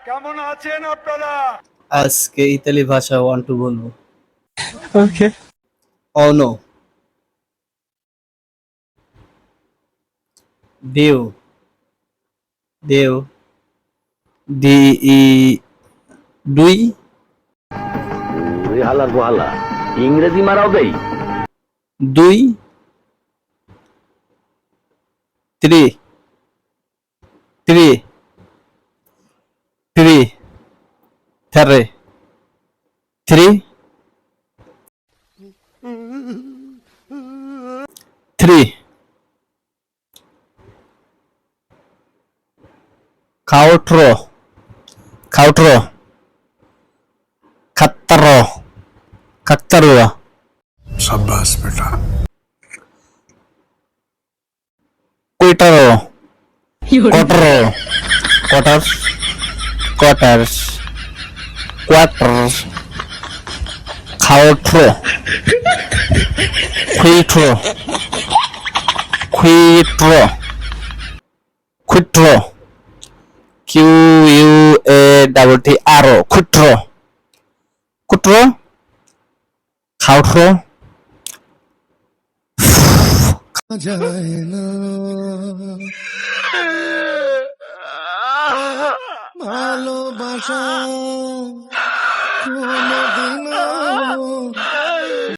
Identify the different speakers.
Speaker 1: কেমন আছেন আপনারা?
Speaker 2: আজকে ইতালি ভাষা 1 2 বলবো।
Speaker 3: ওকে।
Speaker 2: Oh no. দেও দেও দি ই দুই
Speaker 4: ওরে হালার গোহালা ইংরেজি মারাও দেই।
Speaker 2: দুই থ্রি থ্রি থ্রি থারে থ্রি থ্রি কাউট্রো কাউট্রো কাত্তারো কাত্তারুয়া
Speaker 1: शाबाश बेटा।
Speaker 2: কুইটারো কোটরো কোটার কোটার্স কোয়ার্টার খাওট্রো খুইট্রো খুইট্রো খুইট্রো Q U A double T R O খুইট্রো কুট্রো খাওট্রো
Speaker 1: যায় না ভালোবাসা কোনদিন